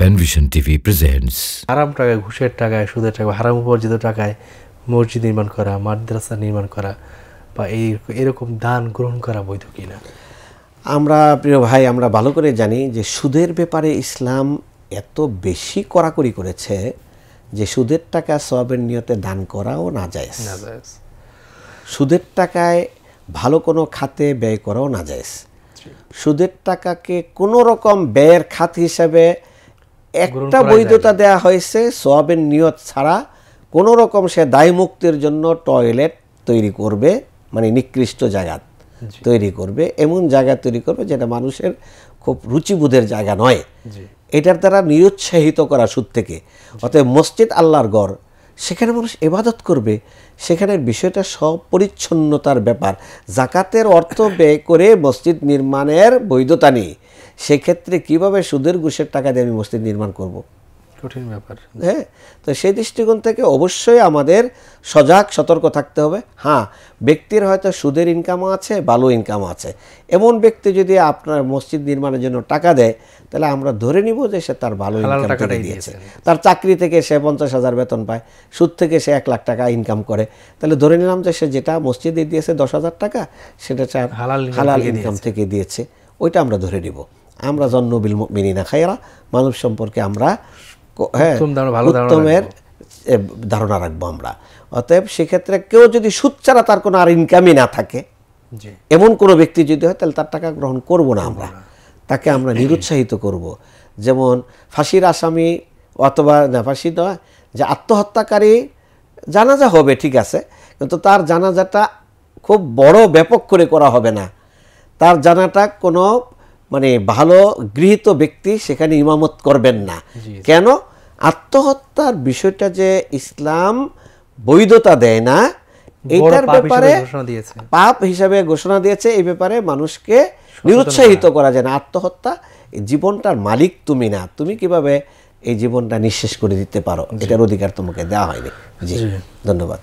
Panvision TV presents হারাম টাকায়, ঘুষের টাকায়, সুদের টাকায়, হারাম উপার্জিত টাকায় মসজিদ নির্মাণ করা, মাদ্রাসা নির্মাণ করা বা এরকম দান গ্রহণ করা বৈধ কিনা? আমরা প্রিয় ভাই, আমরা ভালো করে জানি যে সুদের ব্যাপারে ইসলাম এত বেশি কড়াকড়ি করেছে যে সুদের টাকা সওয়াবের নিয়তে দান করাও নাজায়েজ। সুদের টাকায় ভালো কোনো খাতে ব্যয় করাও নাজায়েজ। সুদের টাকাকে কোনো রকম ব্যয়ের খাত হিসেবে একটা বৈধতা দেয়া হয়েছে, সওয়াবের নিয়ত ছাড়া কোনো রকম সে দায় মুক্তির জন্য টয়লেট তৈরি করবে, মানে নিকৃষ্ট জায়গা তৈরি করবে, এমন জায়গা তৈরি করবে যেটা মানুষের খুব রুচিবোধের জায়গা নয়, এটার দ্বারা নিরুৎসাহিত করা সুদ থেকে। অতএব মসজিদ আল্লাহর ঘর, সেখানে মানুষ ইবাদত করবে, সেখানের বিষয়টা সব পরিচ্ছন্নতার ব্যাপার। জাকাতের অর্থ ব্যয় করে মসজিদ নির্মাণের বৈধতা নেই, সেক্ষেত্রে কিভাবে সুদের ঘুষের টাকা দিয়ে আমি মসজিদ নির্মাণ করব? কঠিন ব্যাপার। হ্যাঁ, তো সেই দৃষ্টিকোণ থেকে অবশ্যই আমাদের সজাগ সতর্ক থাকতে হবে। হ্যাঁ, ব্যক্তির হয়তো সুদের ইনকামও আছে, ভালো ইনকামও আছে। এমন ব্যক্তি যদি আপনার মসজিদ নির্মাণের জন্য টাকা দেয়, তাহলে আমরা ধরে নিব যে সে তার ভালো ইনকাম থেকে দিয়েছে। তার চাকরি থেকে সে 50,000 বেতন পায়, সুদ থেকে সে 1 লাখ টাকা ইনকাম করে, তাহলে ধরে নিলাম যে সে যেটা মসজিদে দিয়েছে 10,000 টাকা, সেটা হালাল ইনকাম থেকে দিয়েছে, ওইটা আমরা ধরে নিব। আমরা জন্নবিল মুমিনিনা খায়রা, মানব সম্পর্কে আমরা উত্তমের ধারণা রাখবো আমরা। অতএব সেক্ষেত্রে কেউ যদি সুদ ছাড়া তার কোনো আর ইনকামই না থাকে, এমন কোনো ব্যক্তি যদি হয়, তাহলে তার টাকা গ্রহণ করব না আমরা, তাকে আমরা নিরুৎসাহিত করব। যেমন ফাঁসির আসামি, অথবা না ফাঁসি নয়, যে আত্মহত্যাকারী জানাজা হবে ঠিক আছে, কিন্তু তার জানাজাটা খুব বড় ব্যাপক করে করা হবে না। তার জানাটা কোনো মানে ভালো গৃহীত ব্যক্তি সেখানে ইমামত করবেন না। কেন? আত্মহত্যার বিষয়টা যে ইসলাম বৈধতা দেয় না, এইটার ব্যাপারে পাপ হিসাবে ঘোষণা দিয়েছে। এই ব্যাপারে মানুষকে নিরুৎসাহিত করা যায় না। আত্মহত্যা, জীবনটার মালিক তুমি না, তুমি কিভাবে এই জীবনটা নিঃশেষ করে দিতে পারো, এটার অধিকার তোমাকে দেওয়া হয়নি। জি, ধন্যবাদ।